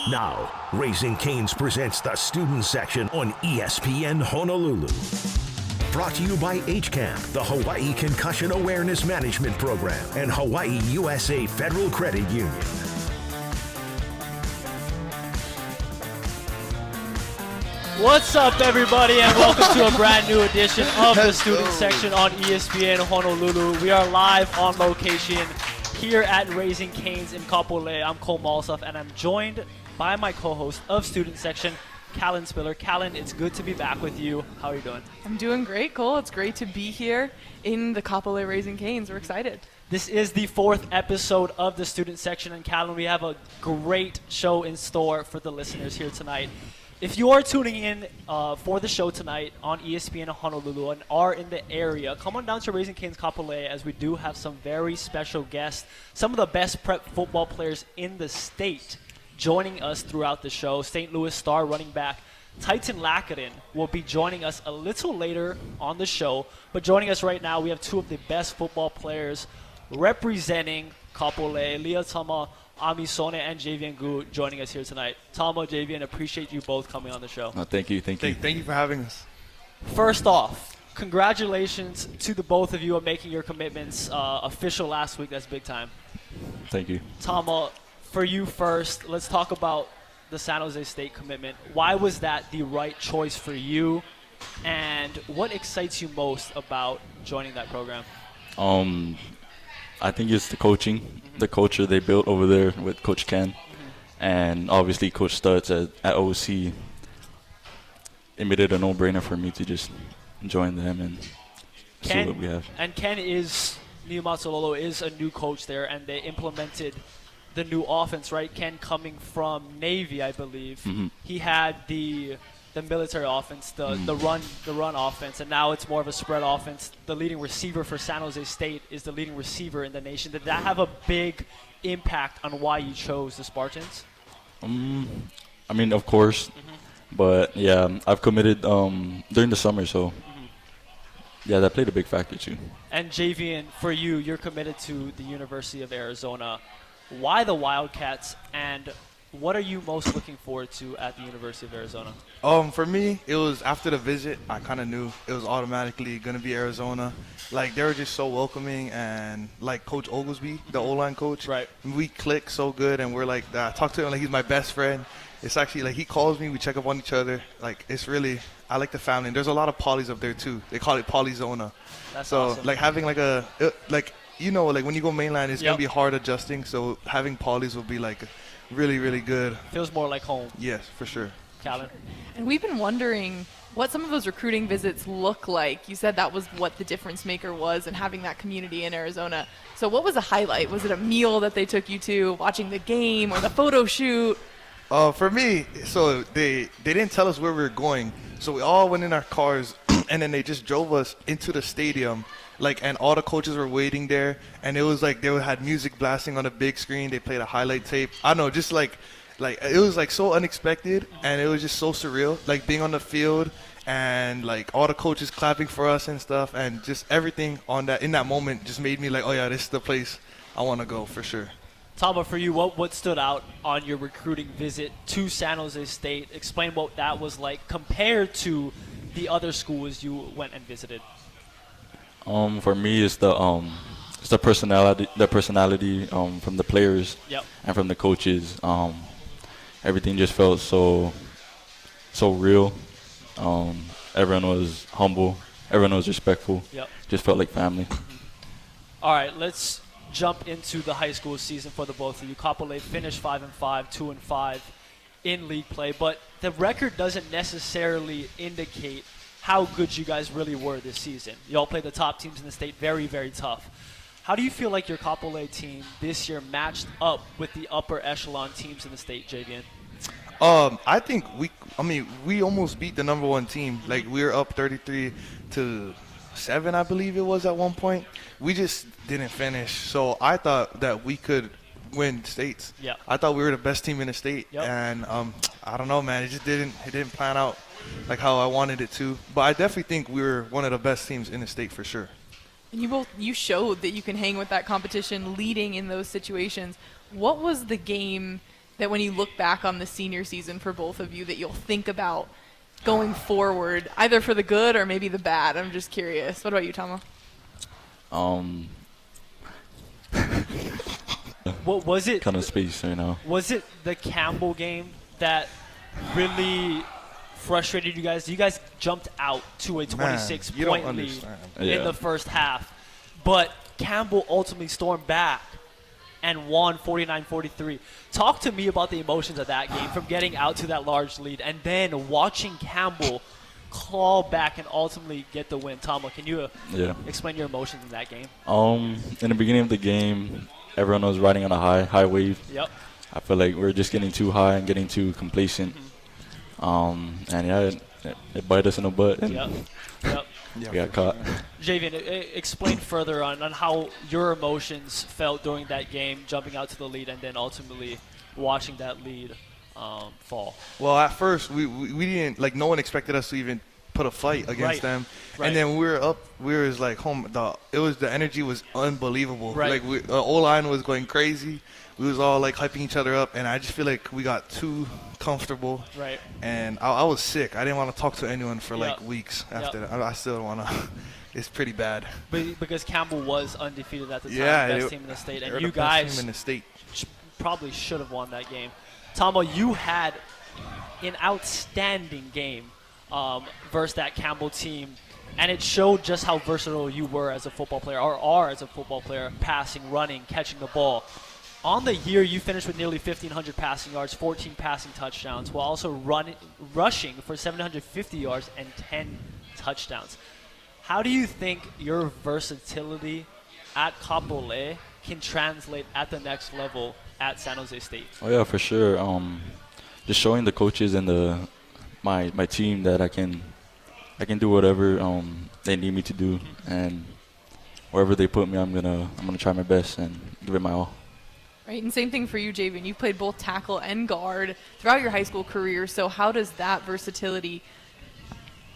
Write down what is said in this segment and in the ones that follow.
Now, Raising Cane's presents the student section on ESPN Honolulu. Brought to you by HCAMP, the Hawaii Concussion Awareness Management Program, and HawaiiUSA Federal Credit Union. What's up, everybody, and welcome to a brand new edition of the student section on ESPN Honolulu. We are live on location here at Raising Cane's in Kapolei. I'm Mausolf, and I'm joined by my co-host of student section, Kallin Spiller. Kallin, it's good to be back with you. How are you doing? I'm doing great, Cole. It's great to be here in the Kapolei Raising Cane's. We're excited. This is the 4th episode of the student section, and Kallin, we have a great show in store for the listeners here tonight. If you are tuning in for the show tonight on ESPN Honolulu and are in the area, come on down to Raising Cane's Kapolei, as we do have some very special guests, some of the best prep football players in the state joining us throughout the show. St. Louis star running back Titan Lacaden will be joining us a little later on the show, but joining us right now, we have two of the best football players representing Kapolei, Tama Amisone and Javian Goo joining us here tonight. Tama, Javian, appreciate you both coming on the show. Thank you. Thank you for having us. First off, congratulations to the both of you on making your commitments official last week. That's big time. Thank you. Tama, for you first, let's talk about the San Jose State commitment. Why was that the right choice for you, and what excites you most about joining that program? I think it's the coaching, the culture they built over there with Coach Ken, and obviously Coach Stutz at OC. It made it a no-brainer for me to just join them and see what we have. And Ken is, Mausolf is a new coach there, and they implemented the new offense, right? Ken coming from Navy, I believe. He had the military offense, the run offense, and now it's more of a spread offense. The leading receiver for San Jose State is the leading receiver in the nation. Did that have a big impact on why you chose the Spartans? I mean, of course, but yeah, I've committed during the summer, so yeah, that played a big factor too. And Javian, for you, you're committed to the University of Arizona. Why the Wildcats, and what are you most looking forward to at the University of Arizona? For me, it was after the visit, I kind of knew it was automatically going to be Arizona. Like, they were just so welcoming, and like Coach Oglesby, the O-line coach, right? We click so good, and we're like, I talk to him like he's my best friend. It's actually like he calls me, we check up on each other. Like, it's really, I like the family. And there's a lot of polys up there too. They call it Polyzona. That's so awesome. Like having like you know, like when you go mainline, it's gonna be hard adjusting. So having polys will be like really, really good. Feels more like home. Yes, for sure. Kallin? And we've been wondering what some of those recruiting visits look like. You said that was what the difference maker was, and having that community in Arizona. So what was a highlight? Was it a meal that they took you to, watching the game, or the photo shoot? For me, so they didn't tell us where we were going. So we all went in our cars, and then they just drove us into the stadium. Like, and all the coaches were waiting there, and it was like they had music blasting on a big screen. They played a highlight tape. I don't know, just like it was like so unexpected, and it was just so surreal. Like being on the field and like all the coaches clapping for us and stuff, and just everything in that moment just made me like, oh yeah, this is the place I want to go for sure. Tama, for you, what stood out on your recruiting visit to San Jose State? Explain what that was like compared to the other schools you went and visited. For me, it's the personality from the players and from the coaches. Everything just felt so real. Everyone was humble. Everyone was respectful. Just felt like family. All right, let's jump into the high school season for the both of you. Kapolei finished 5-5, 2-5 in league play, but the record doesn't necessarily indicate how good you guys really were this season. You all played the top teams in the state, very, very tough. How do you feel like your Kapolei team this year matched up with the upper echelon teams in the state, Javian? I think we almost beat the number one team. Like, we were up 33-7, I believe it was at one point. We just didn't finish. So I thought that we could win states. Yeah. I thought we were the best team in the state. Yep. And I don't know, man. It didn't plan out like how I wanted it to. But I definitely think we were one of the best teams in the state for sure. And you showed that you can hang with that competition, leading in those situations. What was the game that when you look back on the senior season for both of you that you'll think about going forward, either for the good or maybe the bad? I'm just curious. What about you, Tama? What was it? Kind of space, Was it the Campbell game that really frustrated you guys? You guys jumped out to a 26-point lead in the first half, but Campbell ultimately stormed back and won 49-43. Talk to me about the emotions of that game, from getting out to that large lead and then watching Campbell claw back and ultimately get the win. Tama, can you explain your emotions in that game? In the beginning of the game, everyone was riding on a high wave. Yep. I feel like we were just getting too high and getting too complacent. And it bit us in the butt. And we got caught. Javian, explain further on how your emotions felt during that game, jumping out to the lead and then ultimately watching that lead fall. Well, at first, we didn't, like, no one expected us to even put a fight against them. And then we were up, the energy was unbelievable. Like, the O-line was going crazy. We was all, like, hyping each other up, and I just feel like we got too comfortable. And I was sick. I didn't want to talk to anyone for, like, weeks after that. I still don't want to. It's pretty bad. But because Campbell was undefeated at the time, best team in the state, and you guys team in the state. Probably should have won that game. Tama, you had an outstanding game versus that Campbell team, and it showed just how versatile you were as a football player, or are as a football player, passing, running, catching the ball. On the year, you finished with nearly 1,500 passing yards, 14 passing touchdowns, while also rushing for 750 yards and 10 touchdowns. How do you think your versatility at Kapolei can translate at the next level at San Jose State? Oh yeah, for sure. Just showing the coaches and my team that I can do whatever they need me to do, and wherever they put me, I'm gonna try my best and give it my all. Right, and same thing for you, Javian. You played both tackle and guard throughout your high school career. So how does that versatility,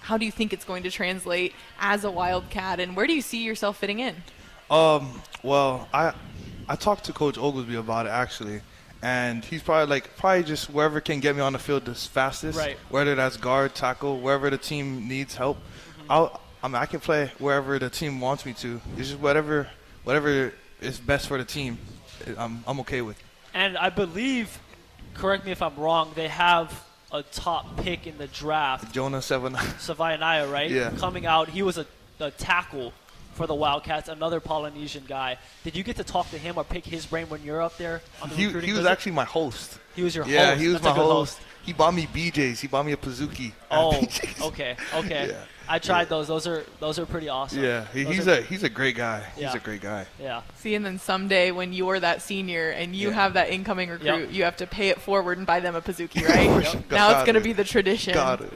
how do you think it's going to translate as a Wildcat, and where do you see yourself fitting in? Well, I talked to Coach Oglesby about it, actually, and he's probably just wherever can get me on the field the fastest, whether that's guard, tackle, wherever the team needs help. I can play wherever the team wants me to. It's just whatever is best for the team. I'm okay with. And I believe, correct me if I'm wrong, they have a top pick in the draft. Jonah Savaianaya, right? Yeah. Coming out, he was a tackle for the Wildcats, another Polynesian guy. Did you get to talk to him or pick his brain when you're up there on the recruiting He was visit? actually my host. He was your host? Yeah, he was That's my host. He bought me BJs. He bought me a Pazuki. Oh, okay. Yeah. I tried those. Those are pretty awesome. Yeah, he's a great guy. He's a great guy. Yeah. See, and then someday when you're that senior and you have that incoming recruit, you have to pay it forward and buy them a Pazuki, right? Now it's going to be the tradition. Got it.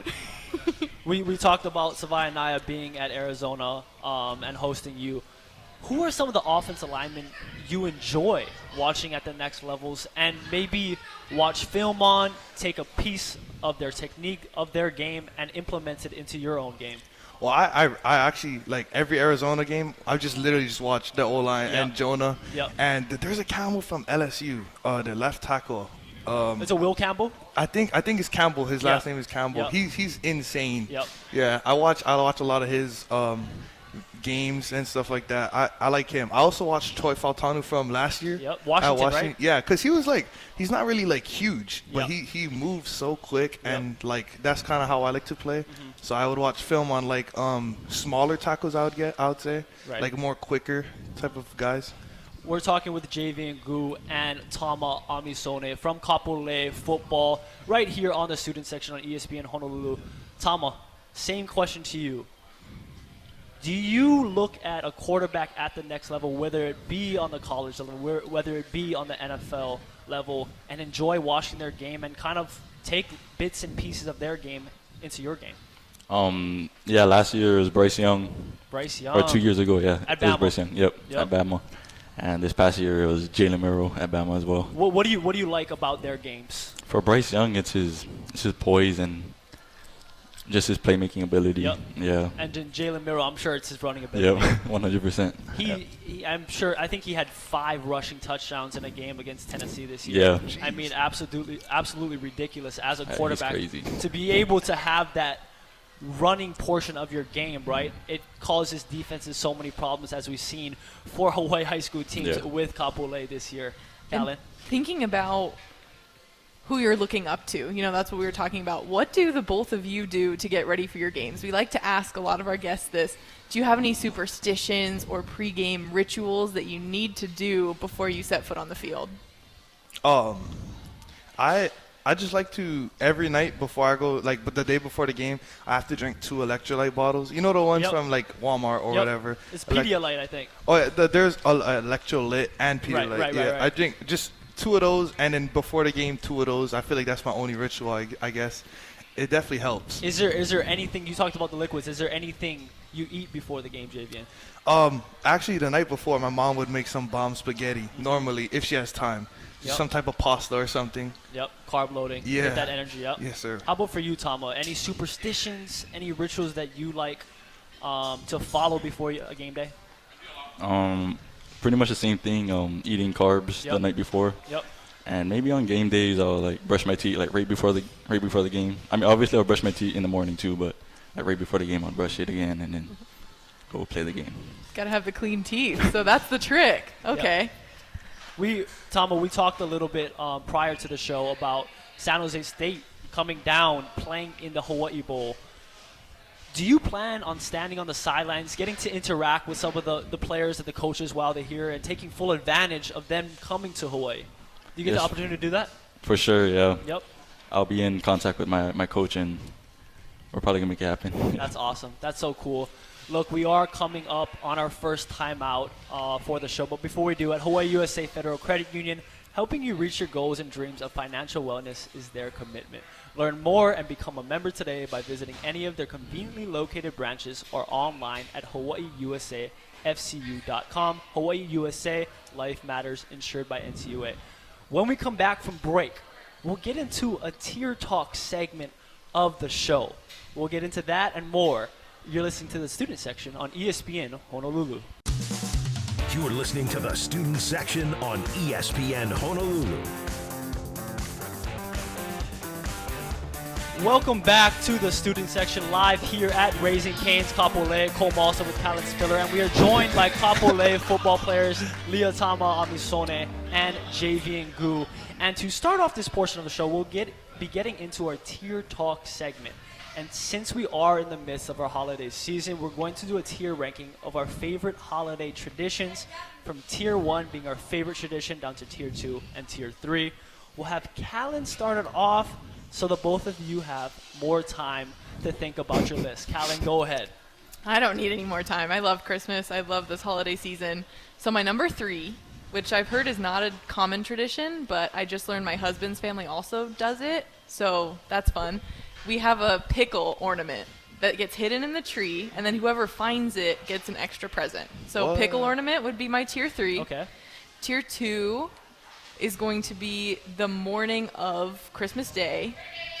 We talked about Savaianaya being at Arizona and hosting you. Who are some of the offensive linemen you enjoy watching at the next levels, and maybe watch film on, take a piece of their technique, of their game, and implement it into your own game? Well, I actually, like, every Arizona game, I just literally just watch the O-line and Jonah. And there's a Campbell from LSU, the left tackle. It's a Will Campbell? I think it's Campbell. His last name is Campbell. He's insane. Yeah, I watch a lot of his games and stuff like that. I like him. I also watched Troy Faltanu from last year. Washington, right? Yeah, because he was he's not really huge, but he moves so quick, and that's kind of how I like to play. So I would watch film on smaller tackles. I would say more quicker type of guys. We're talking with Javian Goo and Tama Amisone from Kapolei football right here on the student section on ESPN Honolulu. Tama, same question to you. Do you look at a quarterback at the next level, whether it be on the college level, whether it be on the NFL level, and enjoy watching their game and kind of take bits and pieces of their game into your game? Yeah, last year it was Bryce Young. Bryce Young. Or 2 years ago, yeah. At it was Bama. Bryce Young, at Bama. And this past year it was Jalen Miro at Bama as well. What do you like about their games? For Bryce Young, it's his poise, and Just his playmaking ability. Yep. Yeah. And then Jalen Miro, I'm sure it's his running ability. Yep, 100%. I think he had 5 rushing touchdowns in a game against Tennessee this year. Yeah. I mean, absolutely ridiculous as a quarterback. He's crazy. To be able to have that running portion of your game, right? It causes defenses so many problems, as we've seen for Hawaii high school teams with Kapolei this year. Kallin? Thinking about who you're looking up to, that's what we were talking about. What do the both of you do to get ready for your games? We like to ask a lot of our guests this. Do you have any superstitions or pregame rituals that you need to do before you set foot on the field? I just like to, every night before I go, like the day before the game, I have to drink 2 electrolyte bottles. You know the ones from like Walmart or whatever? It's Pedialyte, I think. Oh, yeah, there's electrolyte and Pedialyte. Right. I drink just 2 of those, and then before the game, 2 of those. I feel like that's my only ritual, I guess. It definitely helps. Is there anything, you talked about the liquids, is there anything you eat before the game, Javian? Actually, the night before, my mom would make some bomb spaghetti, normally, if she has time. Some type of pasta or something. Yep, carb loading. Yeah. Get that energy up. Yes, sir. How about for you, Tama? Any superstitions, any rituals that you like to follow before a game day? Pretty much the same thing, eating carbs the night before. Yep. And maybe on game days, I'll like brush my teeth like right before the game. I mean, obviously I'll brush my teeth in the morning too, but like right before the game, I'll brush it again and then go play the game. Gotta have the clean teeth, so that's the trick. Okay. Yep. Tama, we talked a little bit prior to the show about San Jose State coming down, playing in the Hawaii Bowl. Do you plan on standing on the sidelines, getting to interact with some of the players and the coaches while they're here and taking full advantage of them coming to Hawaii? Do you get the opportunity to do that? For sure, yeah. Yep. I'll be in contact with my coach, and we're probably going to make it happen. That's awesome. That's so cool. Look, we are coming up on our first time out for the show, but before we do, at HawaiiUSA Federal Credit Union, helping you reach your goals and dreams of financial wellness is their commitment. Learn more and become a member today by visiting any of their conveniently located branches or online at HawaiiUSAFCU.com. HawaiiUSA, Life Matters, insured by NCUA. When we come back from break, we'll get into a tier talk segment of the show. We'll get into that and more. You're listening to the student section on ESPN Honolulu. You're listening to the student section on ESPN Honolulu. Welcome back to the student section live here at Raising Cane's Kapolei, Mausolf with Kallin Spiller, and we are joined by Kapolei football players Tama Amisone and Javian Goo. And to start off this portion of the show, we'll be getting into our tier talk segment. And since we are in the midst of our holiday season, we're going to do a tier ranking of our favorite holiday traditions, from tier 1 being our favorite tradition down to tier 2 and tier 3. We'll have Kallin started off so that both of you have more time to think about your list. Kallin, go ahead. I don't need any more time. I love Christmas. I love this holiday season. So my number 3, which I've heard is not a common tradition, but I just learned my husband's family also does it, so that's fun. We have a pickle ornament that gets hidden in the tree, and then whoever finds it gets an extra present. So pickle ornament would be my tier 3. Okay. Tier 2 is going to be the morning of Christmas Day.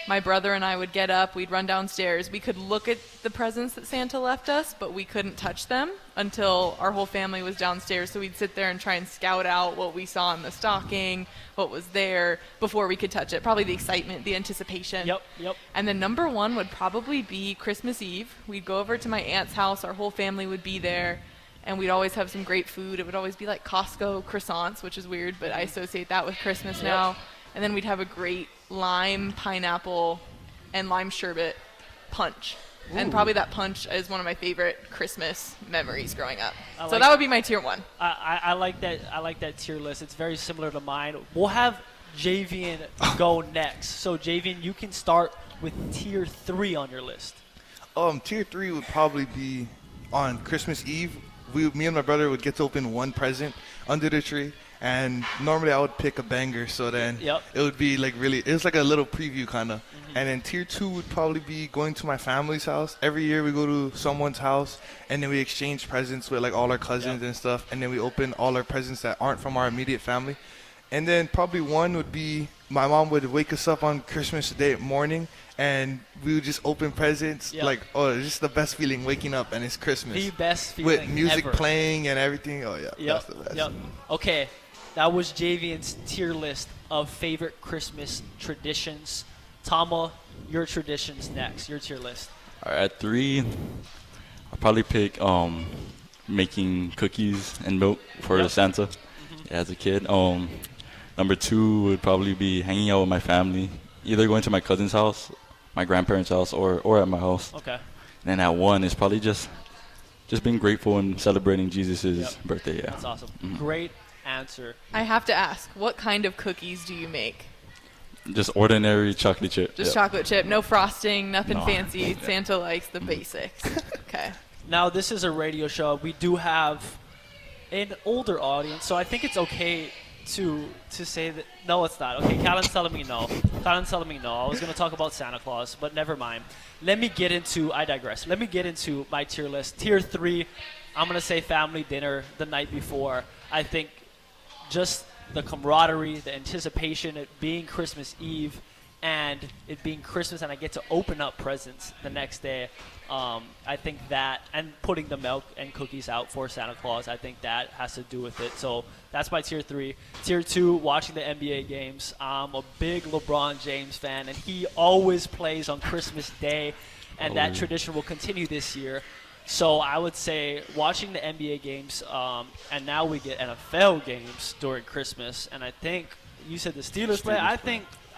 My brother and I would get up, we'd run downstairs. We could look at the presents that Santa left us, but we couldn't touch them until our whole family was downstairs. So we'd sit there and try and scout out what we saw in the stocking, what was there, before we could touch it. Probably the excitement, the anticipation. Yep. And then number 1 would probably be Christmas Eve. We'd go over to my aunt's house. Our whole family would be there, and we'd always have some great food. It would always be like Costco croissants, which is weird, but I associate that with Christmas now. And then we'd have a great lime, pineapple, and lime sherbet punch. Ooh. And probably that punch is one of my favorite Christmas memories growing up. So that would be my tier 1. I like that. I like that tier list. It's very similar to mine. We'll have Javian go next. So Javian, you can start with tier 3 on your list. Tier 3 would probably be on Christmas Eve. Me and my brother would get to open one present under the tree. And normally I would pick a banger, so then it would be like it was like a little preview kind of. Mm-hmm. And then tier 2 would probably be going to my family's house. Every year we go to someone's house, and then we exchange presents with like all our cousins and stuff. And then we open all our presents that aren't from our immediate family. And then probably 1 would be my mom would wake us up on Christmas Day morning, and we would just open presents. Like, oh, it's just the best feeling waking up and it's Christmas. The best feeling with music ever. playing and everything. Oh yeah, that's the best. Okay, that was Javian's tier list of favorite Christmas traditions. Tama, your traditions next. Your tier list. All right, at 3, I'll probably pick making cookies and milk for Santa as a kid. Number 2 would probably be hanging out with my family, either going to my cousin's house, my grandparents' house, or at my house. Okay. And then at 1 is probably just being grateful and celebrating Jesus' birthday. Yeah. That's awesome. Great answer. I have to ask, what kind of cookies do you make? Just ordinary chocolate chip. Just chocolate chip, no frosting, nothing fancy. Santa likes the basics. Okay. Now, this is a radio show. We do have an older audience, so I think it's okay to say that. No, it's not. Okay, Kallin's telling me no. I was going to talk about Santa Claus, but never mind. I digress. Let me get into my tier list. Tier 3, I'm going to say family dinner the night before. I think just the camaraderie, the anticipation, it being Christmas Eve, and it being Christmas, and I get to open up presents the next day. I think that, and putting the milk and cookies out for Santa Claus, I think that has to do with it. So that's my tier 3. Tier 2, watching the NBA games. I'm a big LeBron James fan, and he always plays on Christmas Day, and that tradition will continue this year. So I would say watching the NBA games, and now we get NFL games during Christmas, and I think you said the Steelers play.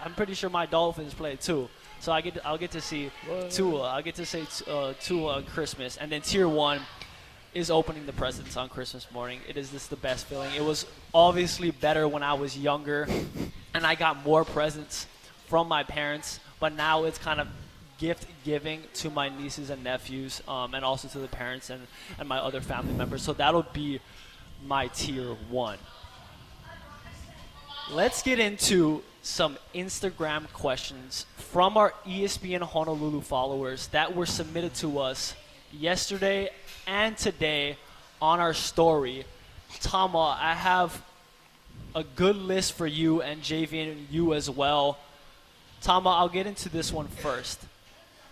I'm pretty sure my Dolphins play too. So I'll get to see Tua. I'll get to say Tua on Christmas. And then tier 1 is opening the presents on Christmas morning. It is just the best feeling. It was obviously better when I was younger, and I got more presents from my parents. But now it's kind of gift giving to my nieces and nephews, and also to the parents and my other family members. So that'll be my tier 1. Let's get into some Instagram questions from our ESPN Honolulu followers that were submitted to us yesterday and today on our story. Tama, I have a good list for you, and Javian and you as well. Tama, I'll get into this one first.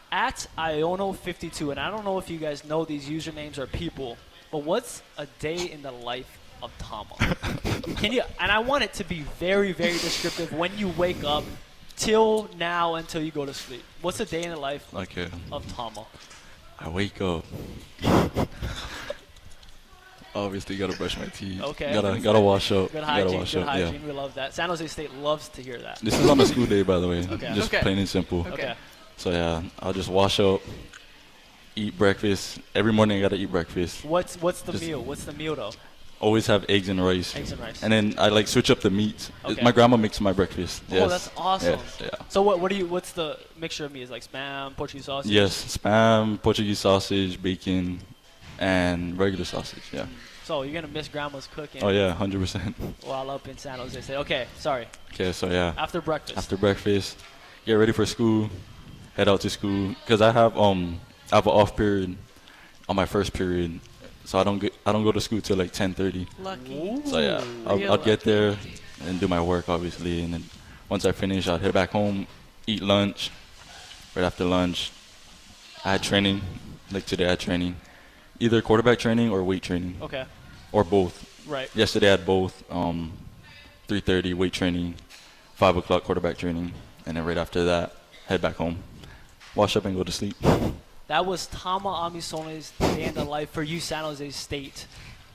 At Iono52, and I don't know if you guys know these usernames or people, but what's a day in the life of Tama? Can you? And I want it to be very, very descriptive when you wake up till now until you go to sleep. What's a day in the life of Tama? I wake up. Obviously, gotta brush my teeth. Okay. Gotta wash up. Good hygiene. Yeah. We love that. San Jose State loves to hear that. This is on a school day, by the way. Okay. Just plain and simple. Okay. So yeah, I'll just wash up, eat breakfast. Every morning I gotta eat breakfast. What's the meal? What's the meal though? Always have eggs and rice. And then I switch up the meats. Okay. My grandma makes my breakfast. Oh, yes. that's awesome. Yeah. So what's the mixture of meats? Like Spam, Portuguese sausage? Yes, Spam, Portuguese sausage, bacon, and regular sausage. Yeah. So you're gonna miss grandma's cooking. Oh yeah, 100%. While up in San Jose State. Okay, sorry. Okay, so yeah. After breakfast, get ready for school, head out to school, because I have an off period on my first period, so I don't go to school till like 10:30. Lucky. So yeah, I'll get there and do my work obviously, and then once I finish, I'll head back home, eat lunch. Right after lunch, I had training. Like today, I had training, either quarterback training or weight training. Okay. Or both. Right. Yesterday I had both. 3:30 weight training, 5 o'clock quarterback training, and then right after that, head back home, wash up and go to sleep. That was Tama Amisone's day in the life for you San Jose State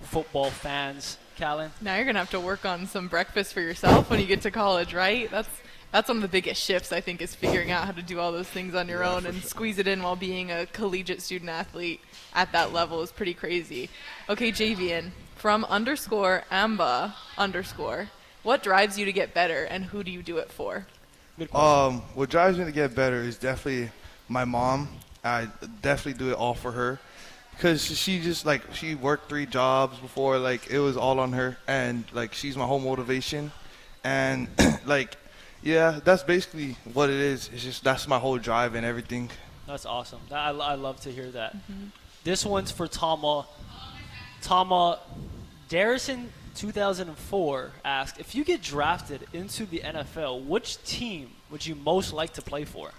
football fans. Kallin? Now you're going to have to work on some breakfast for yourself when you get to college, right? That's one of the biggest shifts, I think, is figuring out how to do all those things on your own and squeeze it in while being a collegiate student athlete at that level is pretty crazy. Okay, Javian, from _Amba_, what drives you to get better, and who do you do it for? What drives me to get better is definitely my mom. I definitely do it all for her, because she just she worked 3 jobs before, it was all on her, and she's my whole motivation, and yeah, that's basically what it is. It's just that's my whole drive and everything. That's awesome. I love to hear that. Mm-hmm. This one's for Tama. Tama, Darrison 2004 asked, if you get drafted into the NFL, which team would you most like to play for?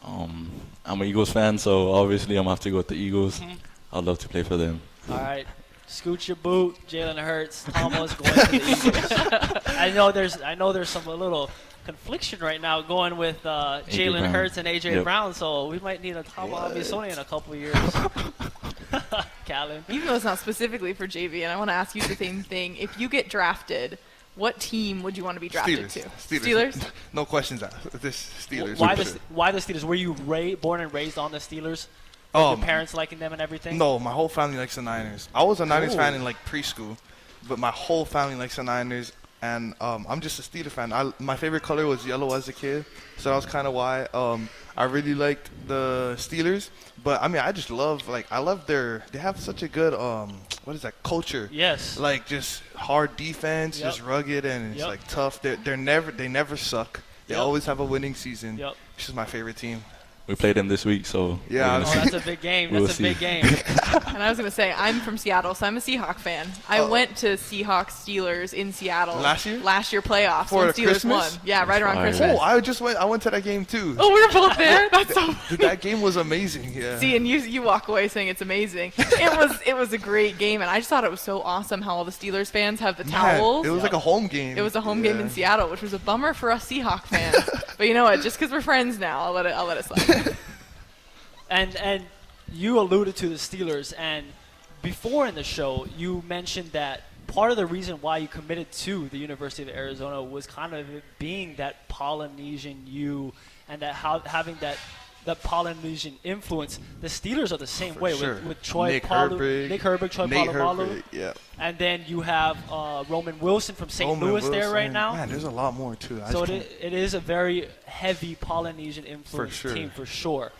I'm an Eagles fan, so obviously I'm going to have to go with the Eagles. I'd love to play for them. All right. Scoot your boot, Jalen Hurts. Tama's going to the Eagles. I know there's some little confliction right now going with Jalen Hurts and AJ Brown, so we might need a Tama Amisone in a couple of years. Kallin. Even though it's not specifically for JV, and I want to ask you the same thing. If you get drafted, what team would you want to be drafted to? Steelers? No questions asked. This Steelers. Why the Steelers? Were you born and raised on the Steelers? Your parents liking them and everything? No, my whole family likes the Niners. I was a Niners fan in like preschool, but my whole family likes the Niners, and I'm just a Steelers fan. My favorite color was yellow as a kid, so that was kind of why I really liked the Steelers. But I mean, I just love they have such a good culture. Yes. Like just hard defense, just rugged, and it's like tough. They never suck. They always have a winning season. Yep. This is my favorite team. We played them this week, so yeah. That's a big game. That's a big game. And I was going to say, I'm from Seattle, so I'm a Seahawk fan. I went to Seahawks Steelers in Seattle last year. Last year playoffs For when Steelers Christmas? won. Yeah, right around Fire. Christmas. I went to that game too. Oh, we were both there. That's so. Dude, that game was amazing. Yeah. See, and you walk away saying it's amazing. It was a great game, and I just thought it was so awesome how all the Steelers fans have the towels. It was like a home game. It was a home game in Seattle, which was a bummer for us Seahawk fans. But you know what? Just because we're friends now, I'll let it slide. And you alluded to the Steelers, and before in the show, you mentioned that part of the reason why you committed to the University of Arizona was kind of it being that Polynesian you and that having that Polynesian influence. The Steelers are the same way with Troy Nick Herbig, Troy Polamalu. Yeah. And then you have Roman Wilson from St. Louis there right now. Man, there's a lot more too. So it is a very heavy Polynesian influence team for sure.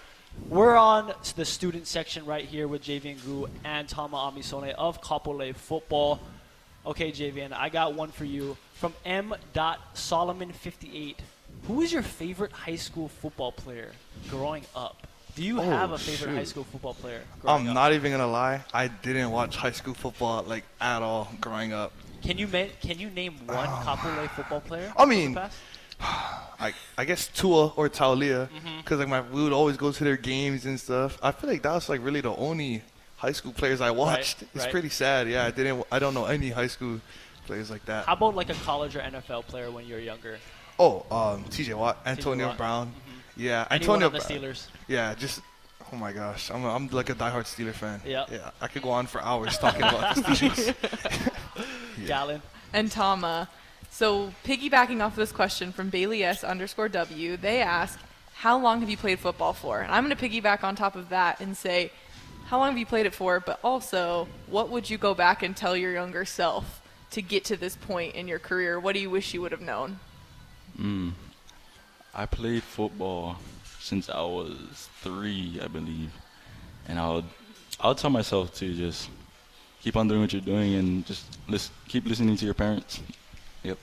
We're on the student section right here with Javian Goo and Tama Amisone of Kapolei football. Okay, Javian, I got one for you from M.Solomon58. Who is your favorite high school football player growing up? Do you have a favorite high school football player growing up? I'm not even gonna lie. I didn't watch high school football like at all growing up. Can you name one Kapolei football player? I mean, I guess Tua or Taulia, because we would always go to their games and stuff. I feel like that was like really the only high school players I watched. It's pretty sad. Yeah, I don't know any high school players like that. How about like a college or NFL player when you were younger? T.J. Watt, Antonio Brown. Yeah, Antonio Antonio Brown. The Steelers. Yeah, just oh my gosh, I'm like a diehard Steeler fan. Yeah, I could go on for hours talking about the Steelers. Kallin. And Tama. So piggybacking off this question from Bailey S_W, they ask, how long have you played football for? And I'm going to piggyback on top of that and say, how long have you played it for? But also, what would you go back and tell your younger self to get to this point in your career? What do you wish you would have known? I played football since I was 3, I believe. And I'll tell myself to just keep on doing what you're doing and just keep listening to your parents. Yep.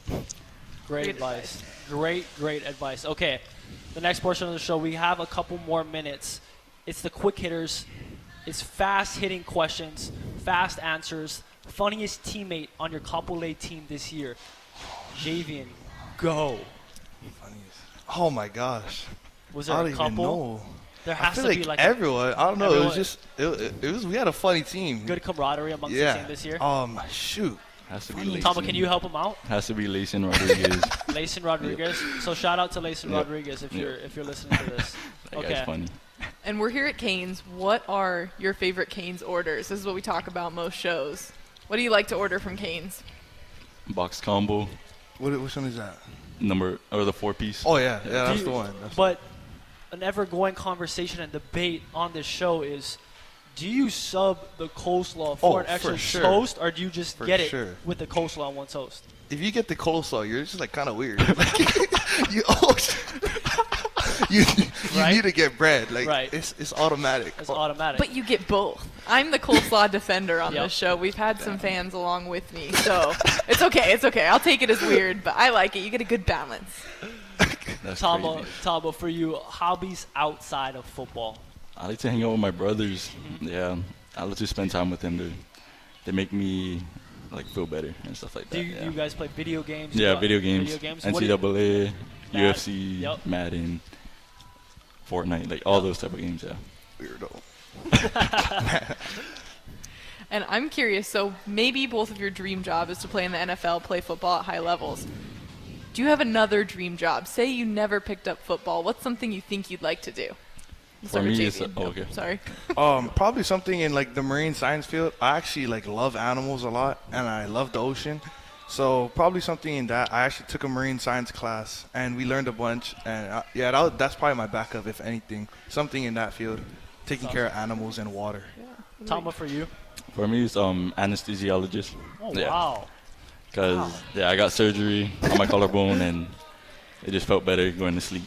Great advice. Great advice. Okay, the next portion of the show, we have a couple more minutes. It's the quick hitters. It's fast-hitting questions, fast answers. Funniest teammate on your Kapolei team this year. Javian, go. Oh my gosh. Was there I a don't couple? even know. There has I feel to like be like everyone. I don't know. everyone. It was just it was. We had a funny team. Good camaraderie amongst the team this year. Shoot. Has to be Layson. Tama, can you help him out? Has to be Layson Rodriguez. Layson Rodriguez. So shout out to Layson Rodriguez if you're listening to this. That guy's funny. And we're here at Canes. What are your favorite Canes orders? This is what we talk about most shows. What do you like to order from Canes? Box combo. Which one is that? The 4-piece. Oh yeah, that's the one. But an ever-going conversation and debate on this show is, do you sub the coleslaw for an extra toast, or do you just get it with the coleslaw on one toast? If you get the coleslaw, you're just like kind of weird. You need to get bread. Like it's automatic. It's automatic. But you get both. I'm the coleslaw defender on this show. We've had some fans along with me, so it's okay. It's okay. I'll take it as weird, but I like it. You get a good balance. Tama, for you, hobbies outside of football? I like to hang out with my brothers. Yeah, I like to spend time with them. They make me like feel better and stuff like that. Do you guys play video games? Yeah, video games. NCAA, UFC, Yep. Madden, Fortnite, like all those type of games. Yeah. Weirdo. And I'm curious, so maybe both of your dream job is to play in the NFL, play football at high levels. Do you have another dream job? Say you never picked up football. What's something you think you'd like to do? For me, it's okay. Sorry. Probably something in like the marine science field. I actually like love animals a lot, and I love the ocean. So probably something in that. I actually took a marine science class, and we learned a bunch. And that's probably my backup, if anything. Something in that field, taking care of animals and water. Yeah. Tama, for you? For me, it's anesthesiologist. Oh, yeah. wow. Because, I got surgery on my collarbone, and it just felt better going to sleep.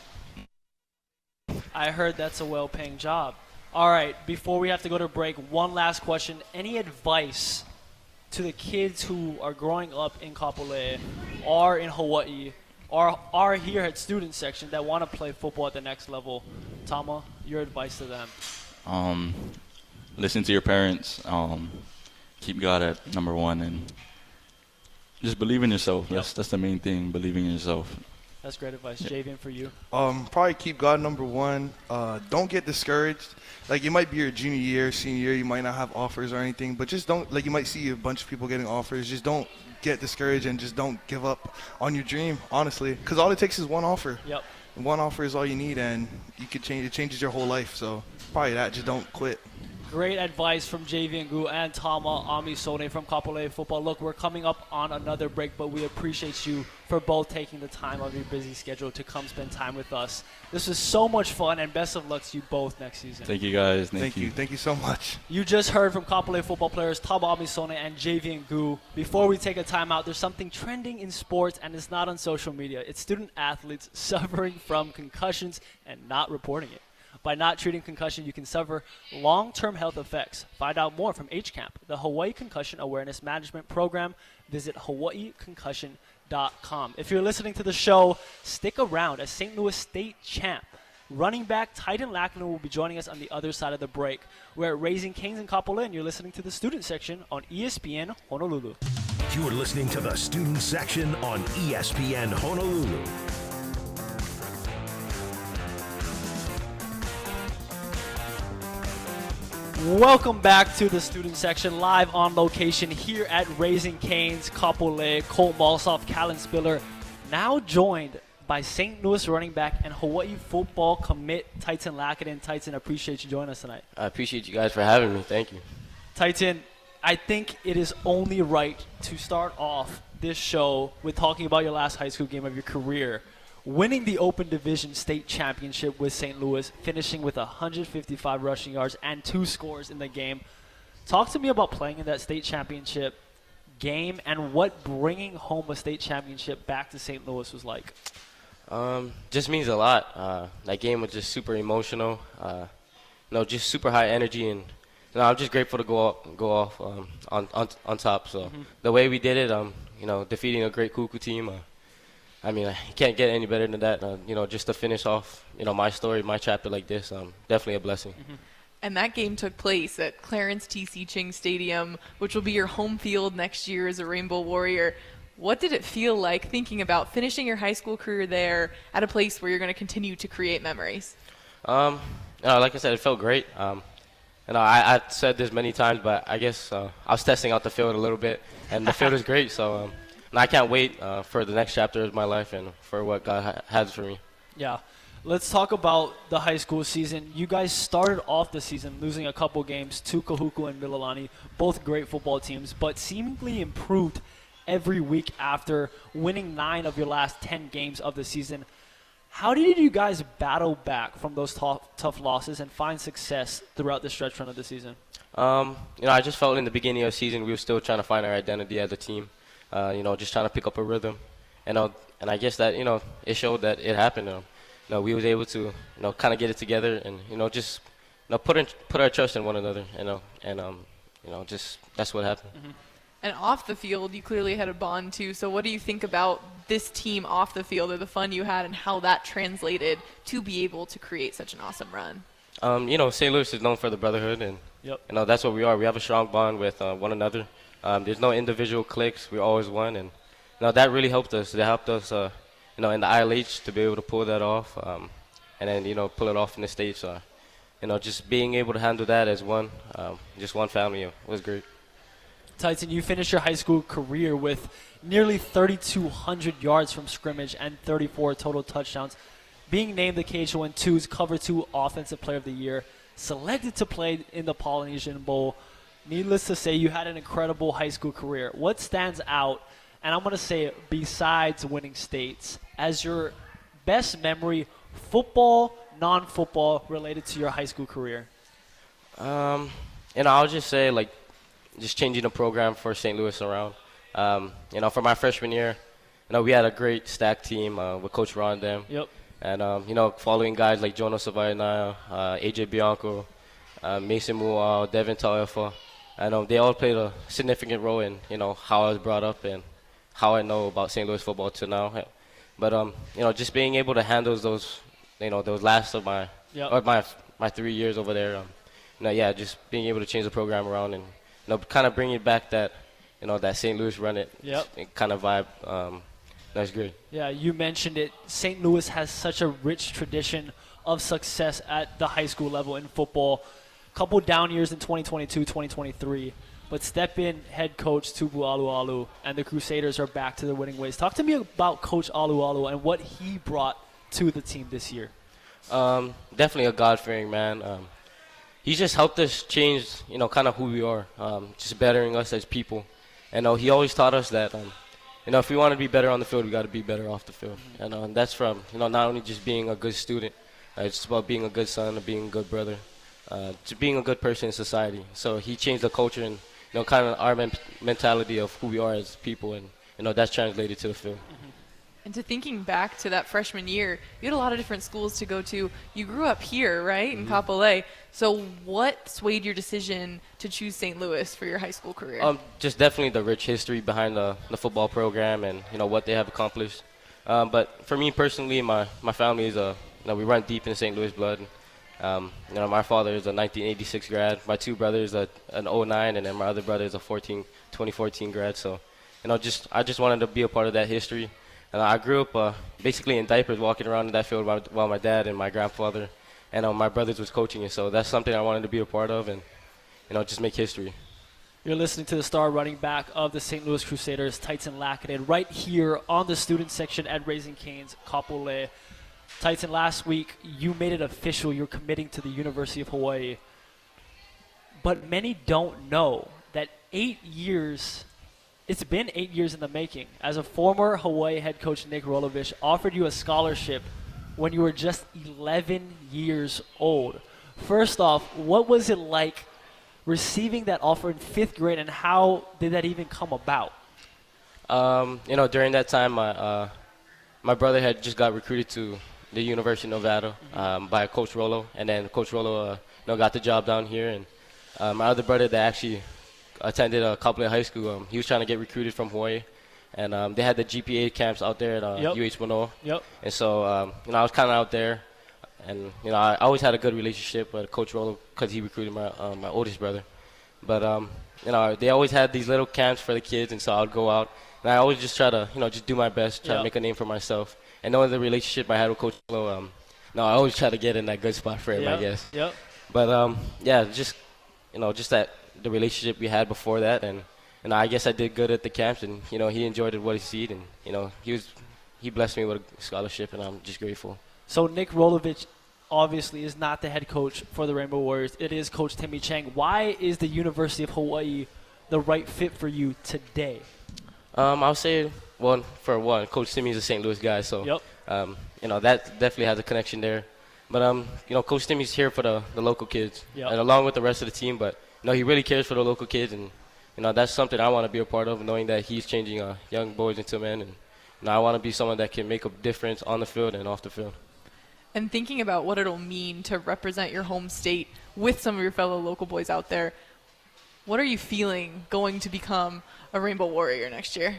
I heard that's a well-paying job. All right, before we have to go to break, one last question. Any advice to the kids who are growing up in Kapolei or in Hawaii or are here at student section that want to play football at the next level? Tama, your advice to them? Listen to your parents. Keep God at number one, and just believe in yourself. Yep. That's the main thing, believing in yourself. That's great advice. Javian, for you? Probably keep God number one. Don't get discouraged. Like, it might be your junior year, senior year. You might not have offers or anything, but just don't, like, you might see a bunch of people getting offers. Just don't get discouraged and just don't give up on your dream, honestly. Because all it takes is one offer. Yep. One offer is all you need, and you could change. It changes your whole life. So probably that. Just don't quit. Great advice from Javian Goo and Tama Amisone from Kapolei Football. Look, we're coming up on another break, but we appreciate you for both taking the time of your busy schedule to come spend time with us. This was so much fun, and best of luck to you both next season. Thank you, guys. Thank you. Thank you so much. You just heard from Kapolei football players Tama Amisone and Javian Goo. Before we take a timeout, there's something trending in sports, and it's not on social media. It's student athletes suffering from concussions and not reporting it. By not treating concussion, you can suffer long-term health effects. Find out more from HCAMP, the Hawaii Concussion Awareness Management Program. Visit HawaiiConcussion.com. If you're listening to the show, stick around as St. Louis State champ. Running back Titan Lacaden will be joining us on the other side of the break. We're at Raising Canes in Kapolei, and you're listening to the student section on ESPN Honolulu. You're listening to the student section on ESPN Honolulu. Welcome back to the student section, live on location here at Raising Canes, Kapolei. Cole Mausolf, Kallin Spiller, now joined by St. Louis running back and Hawaii football commit Titan Lacaden. Titan, appreciate you joining us tonight. I appreciate you guys for having me. Thank you. Titan, I think it is only right to start off this show with talking about your last high school game of your career. Winning the Open Division State Championship with St. Louis, finishing with 155 rushing yards and 2 scores in the game. Talk to me about playing in that state championship game and what bringing home a state championship back to St. Louis was like. Just means a lot. That game was just super emotional. Just super high energy, and I'm just grateful to go off on top. So the way we did it, defeating a great Kuku team. You can't get any better than that. Just to finish off, my story, my chapter like this, definitely a blessing. And that game took place at Clarence T.C. Ching Stadium, which will be your home field next year as a Rainbow Warrior. What did it feel like thinking about finishing your high school career there at a place where you're going to continue to create memories? Like I said, it felt great. I said this many times, but I guess I was testing out the field a little bit, and the field is great. So I can't wait for the next chapter of my life and for what God has for me. Yeah. Let's talk about the high school season. You guys started off the season losing a couple games to Kahuku and Mililani, both great football teams, but seemingly improved every week after winning 9 of your last 10 games of the season. How did you guys battle back from those tough losses and find success throughout the stretch run of the season? I just felt in the beginning of the season we were still trying to find our identity as a team, just trying to pick up a rhythm. And I guess that, it showed that it happened. We was able to, kind of get it together and, just put our trust in one another, just that's what happened. Mm-hmm. And off the field, you clearly had a bond too. So what do you think about this team off the field, or the fun you had, and how that translated to be able to create such an awesome run? St. Louis is known for the brotherhood, and yep. that's what we are. We have a strong bond with one another. There's no individual cliques. We always won, and that really helped us. That helped us, in the ILH to be able to pull that off, and then pull it off in the States. Just being able to handle that as one, just one family was great. Tyson, you finished your high school career with nearly 3,200 yards from scrimmage and 34 total touchdowns, being named the KHON2's Cover 2 Offensive Player of the Year, selected to play in the Polynesian Bowl. Needless to say, you had an incredible high school career. What stands out, and I'm going to say besides winning states, as your best memory, football, non-football, related to your high school career? I'll just say, just changing the program for St. Louis around. For my freshman year, we had a great stacked team with Coach Ron Dem. Yep. And, following guys like Jonas Savaianaya, AJ Bianco, Mason Muau, Devin Tauefa. And they all played a significant role in, how I was brought up and how I know about St. Louis football to now. But, just being able to handle those, those last of my, or my 3 years over there, just being able to change the program around and, kind of bring it back that, that St. Louis run it kind of vibe. That's good. Yeah, you mentioned it. St. Louis has such a rich tradition of success at the high school level in football. Couple down years in 2022, 2023. But step in head coach Tupu Alualu, and the Crusaders are back to their winning ways. Talk to me about Coach Alualu and what he brought to the team this year. Definitely a God-fearing man. He's just helped us change, kind of who we are, just bettering us as people. And he always taught us that, if we want to be better on the field, we got to be better off the field. And that's from, not only just being a good student, it's about being a good son, being a good brother, just being a good person in society. So he changed the culture and, kind of our mentality of who we are as people, and, that's translated to the field. And to thinking back to that freshman year, you had a lot of different schools to go to. You grew up here, right, in Kapolei. So what swayed your decision to choose St. Louis for your high school career? Just definitely the rich history behind the football program and, what they have accomplished. But for me personally, my family is we run deep in St. Louis blood. My father is a 1986 grad. My two brothers are an 09, and then my other brother is a 2014 grad. So, I just wanted to be a part of that history. And I grew up basically in diapers, walking around in that field while my dad and my grandfather and my brothers was coaching it. So that's something I wanted to be a part of and, just make history. You're listening to the star running back of the St. Louis Crusaders, Tyson Lacaden, right here on the student section at Raising Cane's Kapolei. Tyson, last week you made it official. You're committing to the University of Hawaii. But many don't know that 8 years... It's been 8 years in the making. As a former Hawaii head coach, Nick Rolovich offered you a scholarship when you were just 11 years old. First off, what was it like receiving that offer in 5th grade, and how did that even come about? During that time, my brother had just got recruited to the University of Nevada by Coach Rolo, and then Coach Rolo got the job down here. And my other brother that actually attended Kapolei High School. He was trying to get recruited from Hawaii, and they had the GPA camps out there at UH Manoa. Yep. And so, I was kind of out there, and I always had a good relationship with Coach Rolo because he recruited my oldest brother. But they always had these little camps for the kids, and so I would go out, and I always just try to just do my best, try to make a name for myself. And knowing the relationship I had with Coach Rolo, I always try to get in that good spot for him, I guess. Yep. But just that. The relationship we had before that, and I guess I did good at the camps, and he enjoyed what he seen, and he blessed me with a scholarship, and I'm just grateful. So Nick Rolovich obviously is not the head coach for the Rainbow Warriors. It is Coach Timmy Chang. Why is the University of Hawaii the right fit for you today? I'll say Coach Timmy is a St. Louis guy, so that definitely has a connection there. But Coach Timmy's here for the local kids, and along with the rest of the team, but he really cares for the local kids, and that's something I want to be a part of, knowing that he's changing young boys into men, and I want to be someone that can make a difference on the field and off the field. And thinking about what it'll mean to represent your home state with some of your fellow local boys out there, what are you feeling going to become a Rainbow Warrior next year?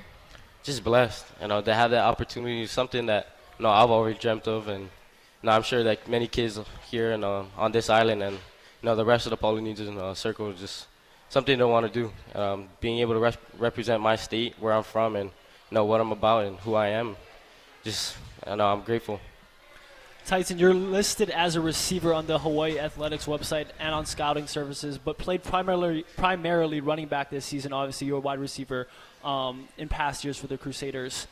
Just blessed, to have that opportunity is something that I've always dreamt of, and I'm sure that many kids here and on this island and the rest of the Polynesian circle just something to want to do. Being able to represent my state, where I'm from, and what I'm about and who I am. Just, I'm grateful. Tyson, you're listed as a receiver on the Hawaii Athletics website and on scouting services, but played primarily running back this season. Obviously, you're a wide receiver in past years for the Crusaders.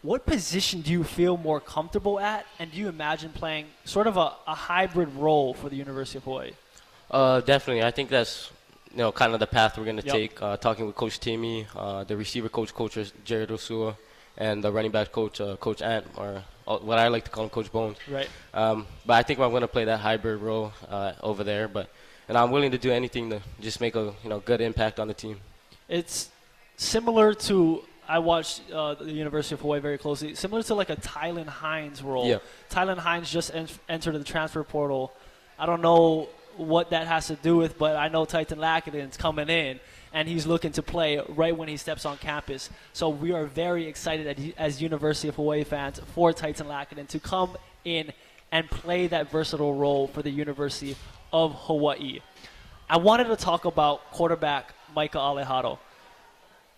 What position do you feel more comfortable at, and do you imagine playing sort of a hybrid role for the University of Hawaii? Definitely. I think that's kind of the path we're going to take. Talking with Coach Timmy, the receiver coach Jared Osua, and the running back coach, Coach Ant, or what I like to call him, Coach Bones. Right. But I think I'm going to play that hybrid role over there. But I'm willing to do anything to just make a good impact on the team. It's similar to, I watched the University of Hawaii very closely, similar to like a Tylan Hines role. Yeah. Tylan Hines just entered the transfer portal. I don't know what that has to do with, but I know Titan Lacaden's coming in, and he's looking to play right when he steps on campus. So we are very excited as University of Hawaii fans for Titan Lacaden to come in and play that versatile role for the University of Hawaii. I wanted to talk about quarterback Micah Alejado.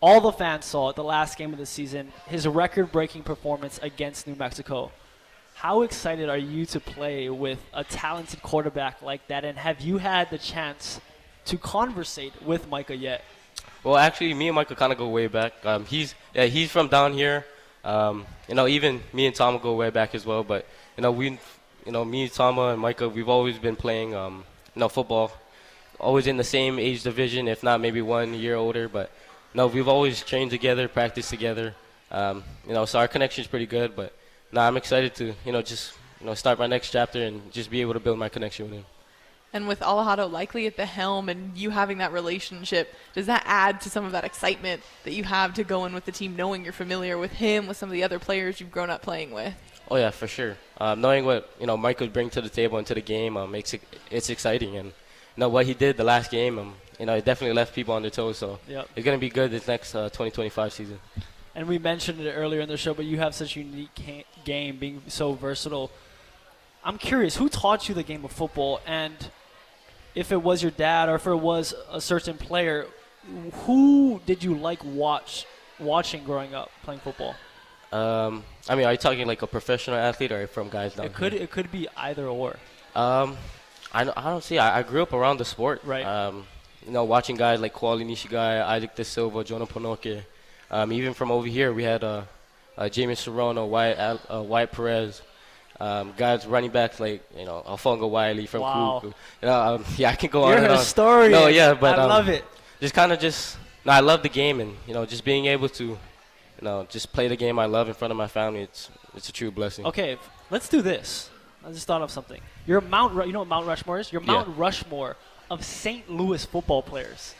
All the fans saw it the last game of the season, his record-breaking performance against New Mexico. How excited are you to play with a talented quarterback like that, and have you had the chance to conversate with Micah yet? Well, actually, me and Micah kind of go way back. He's from down here. Even me and Tama go way back as well. But me, Tama, and Micah, we've always been playing football, always in the same age division, if not maybe 1 year older. But we've always trained together, practiced together. So our connection is pretty good. But I'm excited to just start my next chapter and just be able to build my connection with him. And with Alejado likely at the helm and you having that relationship, does that add to some of that excitement that you have to go in with the team, knowing you're familiar with him, with some of the other players you've grown up playing with? Oh, yeah, for sure. Knowing what, Mike would bring to the table and to the game, it's exciting. And, what he did the last game, it definitely left people on their toes. So it's going to be good this next 2025 season. And we mentioned it earlier in the show, but you have such a unique game, being so versatile. I'm curious, who taught you the game of football? And if it was your dad or if it was a certain player, who did you like watching growing up playing football? Are you talking like a professional athlete or from guys down here? It could be either or. I don't see. I grew up around the sport. Right. Watching guys like Kuali Nishigai, Isaac De Silva, Jonah Ponoke. Even from over here, we had James Serrano, Wyatt Perez. Guys, running backs like Alfonso Wiley from Kuku. I can go on and on. You're a historian. No, yeah, but I love it. I love the game, and just being able to, just play the game I love in front of my family. It's a true blessing. Okay, let's do this. I just thought of something. You're you know what Mount Rushmore is? You're Mount Rushmore of St. Louis football players.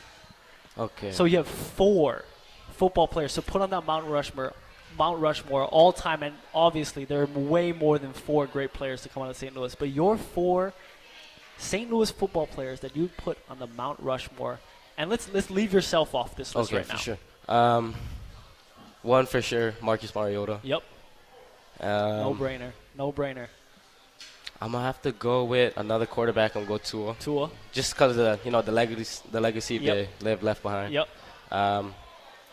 Okay. So you have 4 football players to put on that Mount Rushmore all time, and obviously there are way more than 4 great players to come out of St. Louis, but your 4 St. Louis football players that you put on the Mount Rushmore, and let's leave yourself off this list right now. Okay, for sure. One for sure, Marcus Mariota. Yep. No brainer. I'm gonna have to go with another quarterback and go Tua. Just because of the legacy they left behind. Yep.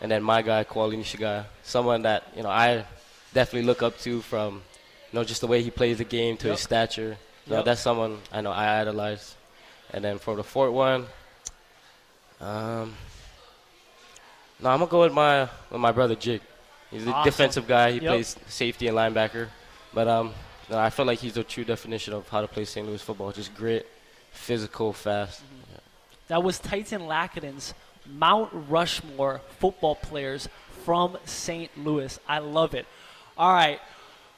And then my guy, Kuali Nishigai, someone that, I definitely look up to from, just the way he plays the game to his stature. That's someone I know I idolize. And then for the 4th one, I'm going to go with my brother, Jake. He's a defensive guy. He plays safety and linebacker. But I feel like he's the true definition of how to play St. Louis football. Just grit, physical, fast. Mm-hmm. Yeah. That was Titan Lacaden's Mount Rushmore football players from St. Louis. I love it. All right,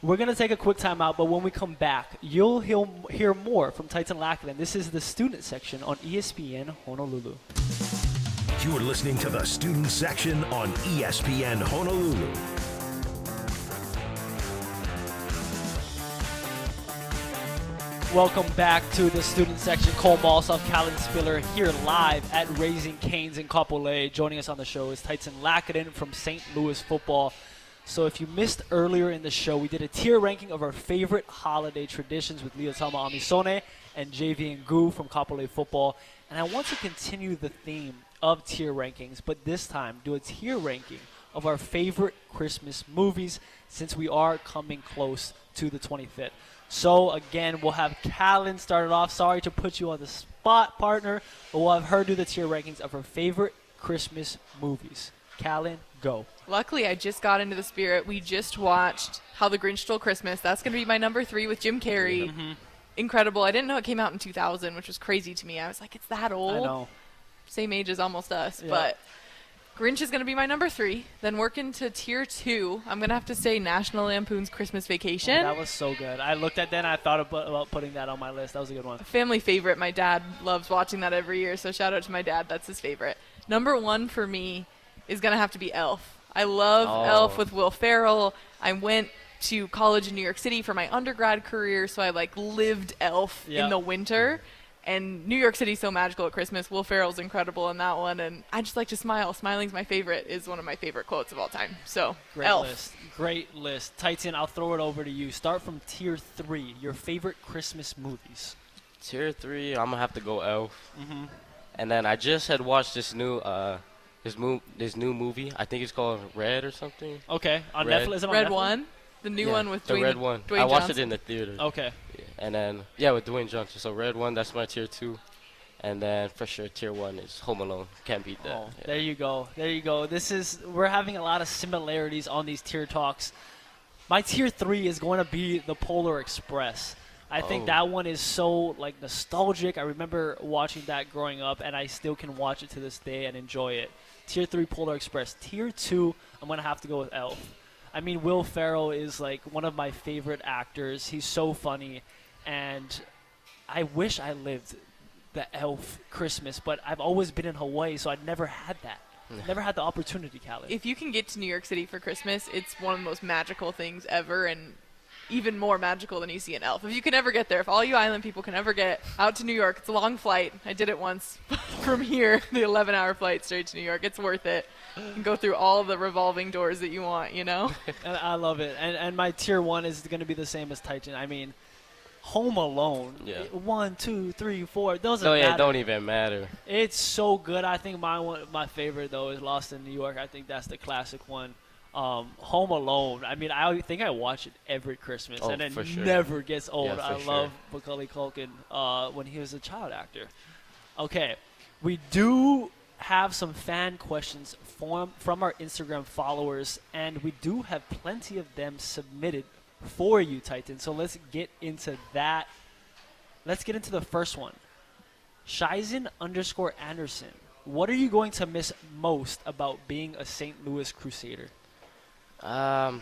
we're going to take a quick timeout, but when we come back, you'll hear more from Titan Lacaden. This is the student section on ESPN Honolulu. You're listening to the student section on ESPN Honolulu. Welcome back to the student section. Cole Mausolf, Kallin Spiller here live at Raising Cane's in Kapolei. Joining us on the show is Titan Lacaden from St. Louis football. So if you missed earlier in the show, we did a tier ranking of our favorite holiday traditions with Tama Amisone and Javian Goo from Kapolei football. And I want to continue the theme of tier rankings, but this time do a tier ranking of our favorite Christmas movies since we are coming close to the 25th. So, again, we'll have Kallin started off. Sorry to put you on the spot, partner, but we'll have her do the tier rankings of her favorite Christmas movies. Kallin, go. Luckily, I just got into the spirit. We just watched How the Grinch Stole Christmas. That's going to be my number 3 with Jim Carrey. Mm-hmm. Incredible. I didn't know it came out in 2000, which was crazy to me. I was like, it's that old? I know. Same age as almost us, Yeah. but Grinch is going to be my number 3. Then working to tier 2, I'm going to have to say National Lampoon's Christmas Vacation. Oh, that was so good. I looked at that and I thought about putting that on my list. That was a good one. A family favorite. My dad loves watching that every year, so shout out to my dad. That's his favorite. Number 1 for me is going to have to be Elf. I love Elf with Will Ferrell. I went to college in New York City for my undergrad career, so I lived Elf in the winter. And New York City's so magical at Christmas. Will Ferrell's incredible in that one, and I just like to smile. Smiling's my favorite, is one of my favorite quotes of all time. So, great Elf. list. Great list. Titan, I'll throw it over to you. Start from tier 3, your favorite Christmas movies. Tier 3, I'm gonna have to go Elf. Mm-hmm. And then I just had watched this new movie. I think it's called Red or something. Okay, on Red. Netflix. Is it on Red Netflix? 1, the new one with the Dwayne, Red one. Dwayne I watched Johnson. it in the theater. Okay. Yeah. And then with Dwayne Johnson. So Red 1, that's my tier 2. And then for sure tier 1 is Home Alone. Can't beat that. Oh, there you go. There you go. We're having a lot of similarities on these tier talks. My tier 3 is going to be the Polar Express. I think that one is so nostalgic. I remember watching that growing up, and I still can watch it to this day and enjoy it. Tier 3, Polar Express. Tier 2, I'm going to have to go with Elf. I mean, Will Ferrell is one of my favorite actors. He's so funny, and I wish I lived the Elf Christmas, but I've always been in Hawaii, so I'd never had that. Never had the opportunity, Kallin. If you can get to New York City for Christmas, it's one of the most magical things ever, and even more magical than you see in Elf. If you can ever get there, if all you island people can ever get out to New York, it's a long flight. I did it once from here, the 11-hour flight straight to New York. It's worth it. You can go through all the revolving doors that you want, you know? And I love it. And my tier 1 is going to be the same as Titan. I mean, Home Alone. Yeah. 1, 2, 3, 4. Those don't even matter. It's so good. I think my favorite though is Lost in New York. I think that's the classic one. Home Alone. I mean, I think I watch it every Christmas, and it never gets old. Yeah, I love Macaulay Culkin when he was a child actor. Okay, we do have some fan questions from our Instagram followers, and we do have plenty of them submitted for you, Titan. So let's get into that. Let's get into the first one. Shizen_Anderson. What are you going to miss most about being a St. Louis Crusader? Man,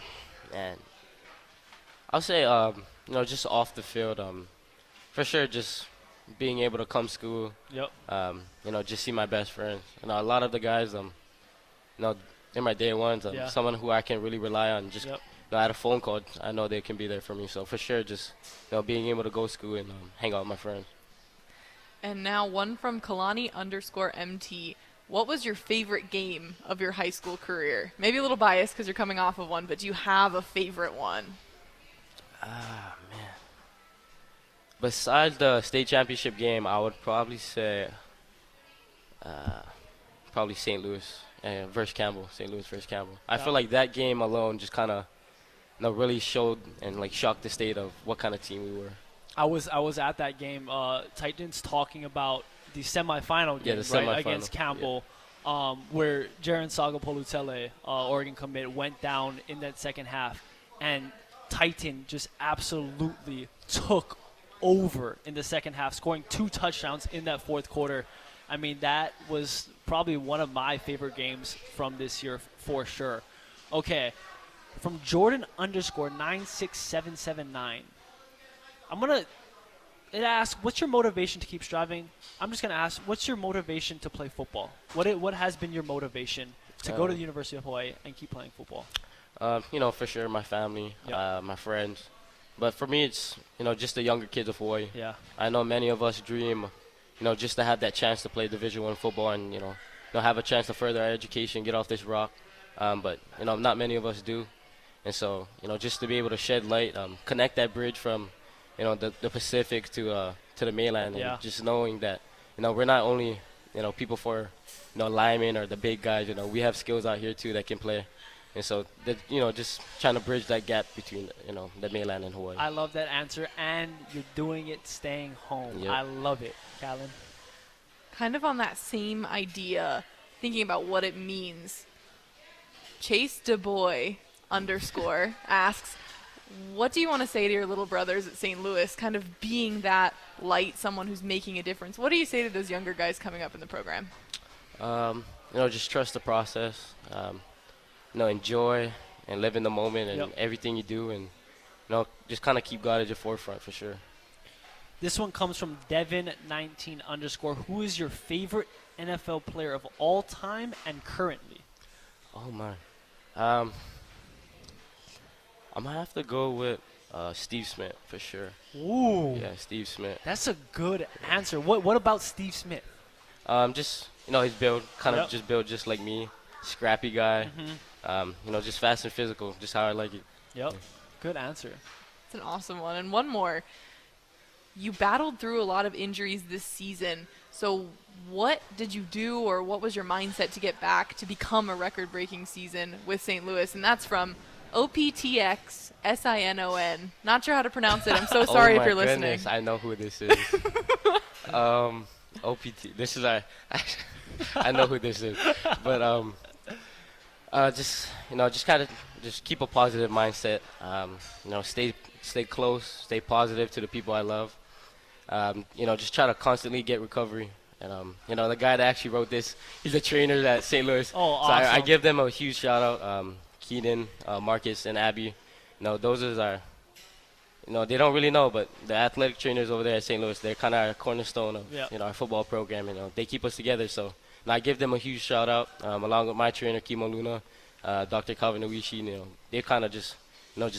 I'll say just off the field, for sure, just being able to come to school. Yep. Just see my best friends. A lot of the guys, they're my day ones. Someone who I can really rely on. Just I had a phone call. I know they can be there for me. So for sure, just being able to go to school and hang out with my friends. And now one from Kalani_MT. What was your favorite game of your high school career? Maybe a little biased because you're coming off of one, but do you have a favorite one? Man. Besides the state championship game, I would probably say St. Louis versus Campbell. St. Louis versus Campbell. I feel like that game alone just kind of really showed and shocked the state of what kind of team we were. I was at that game. Titans talking about the semifinal game against Campbell, where Jaren Sagapolutele, Oregon commit, went down in that second half, and Titan just absolutely took over in the second half, scoring 2 touchdowns in that fourth quarter. I mean, that was probably one of my favorite games from this year for sure. Okay, from Jordan_96779. I'm going to ask, what's your motivation to keep striving? I'm just going to ask, what's your motivation to play football? What has been your motivation to go to the University of Hawaii and keep playing football? For sure, my family, my friends. But for me, it's, just the younger kids of Hawaii. Yeah. I know many of us dream, just to have that chance to play Division I football and, have a chance to further our education, get off this rock. But, not many of us do. And so, just to be able to shed light, connect that bridge from, the Pacific to the mainland, and just knowing that, we're not only, people for, linemen or the big guys. We have skills out here too that can play. And so, just trying to bridge that gap between, the mainland and Hawaii. I love that answer, and you're doing it staying home. Yep. I love it, Kallin. Kind of on that same idea, thinking about what it means. Chase DeBoy _ asks, what do you want to say to your little brothers at St. Louis, kind of being that light, someone who's making a difference? What do you say to those younger guys coming up in the program? Just trust the process. Enjoy and live in the moment and everything you do, and just kind of keep God at your forefront for sure. This one comes from Devin19 _ Who is your favorite NFL player of all time and currently? Oh my, I'm gonna have to go with Steve Smith for sure. Ooh, yeah, Steve Smith. That's a good answer. What about Steve Smith? Just his build, just built just like me, scrappy guy. Just fast and physical, just how I like it. Yep, good answer. It's an awesome one. And one more. You battled through a lot of injuries this season. So what did you do, or what was your mindset to get back to become a record-breaking season with St. Louis? And that's from OPTXSINON. Not sure how to pronounce it. I'm so sorry if you're listening. I know who this is. OPT. This is I know who this is. But just kind of just keep a positive mindset. Stay close, stay positive to the people I love. Just try to constantly get recovery. And the guy that actually wrote this, he's a trainer at St. Louis. Oh, awesome. So I give them a huge shout out. Keaton, Marcus, and Abby. Those are they don't really know, but the athletic trainers over there at St. Louis, they're kind of our cornerstone of our football program. They keep us together. So I give them a huge shout out, along with my trainer Kimo Luna, Dr. Calvin Uishi. They kind of just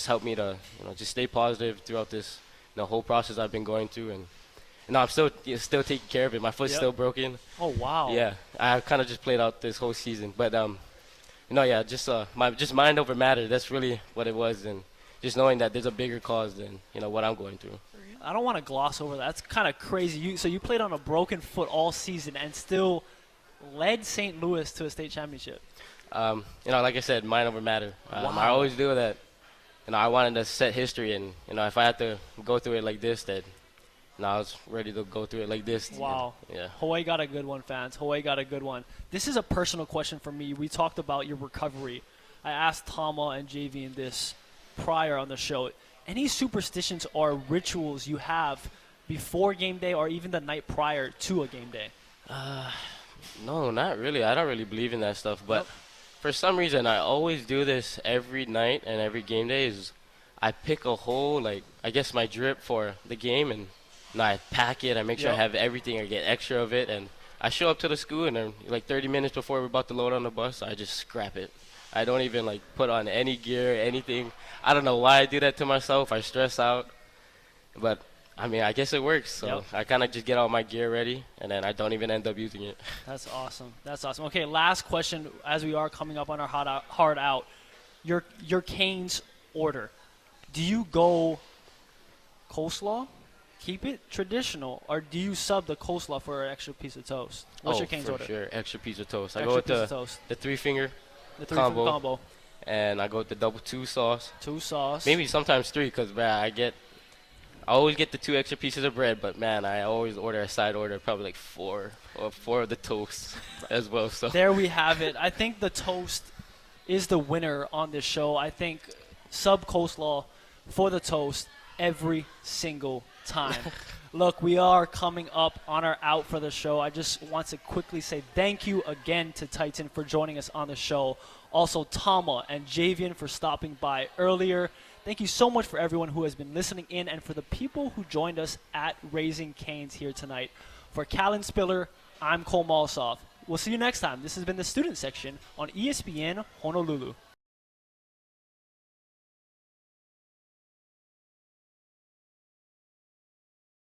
helped me to just stay positive throughout this whole process I've been going through. And I'm still taking care of it. My foot's still broken. Oh wow. Yeah, I kind of just played out this whole season, but just mind over matter. That's really what it was, and just knowing that there's a bigger cause than what I'm going through. I don't want to gloss over that. That's kind of crazy. So you played on a broken foot all season and still led St. Louis to a state championship. Like I said, mind over matter. Wow. I always do that. I wanted to set history, and if I had to go through it like this, that I was ready to go through it like this. Wow. Yeah. Hawaii got a good one, fans. Hawaii got a good one. This is a personal question for me. We talked about your recovery. I asked Tama and Javian this prior on the show. Any superstitions or rituals you have before game day or even the night prior to a game day? No, not really. I don't really believe in that stuff. But for some reason, I always do this every night and every game day. Is I pick a whole, I guess my drip for the game, and I pack it. I make sure I have everything. I get extra of it, and I show up to the school, and then 30 minutes before we're about to load on the bus, I just scrap it. I don't even put on any gear, anything. I don't know why I do that to myself. I stress out, but I guess it works. So I kind of just get all my gear ready, and then I don't even end up using it. That's awesome. That's awesome. Okay, last question as we are coming up on our hard out. Your Canes order. Do you go coleslaw? Keep it traditional, or do you sub the coleslaw for an extra piece of toast? What's your Canes order? Sure, extra piece of toast. I Extra go with piece of toast. the three-finger combo. And I go with the double 2 sauce. 2 sauce. Maybe sometimes 3, because I always get the 2 extra pieces of bread, but man, I always order a side order, probably 4 of the toasts as well. So there we have it. I think the toast is the winner on this show. I think sub coleslaw for the toast every single time. Look, we are coming up on our out for the show. I just want to quickly say thank you again to Titan for joining us on the show. Also, Tama and Javian for stopping by earlier. Thank you so much for everyone who has been listening in and for the people who joined us at Raising Canes here tonight. For Kallin Spiller, I'm Mausolf. We'll see you next time. This has been the Student Section on ESPN Honolulu.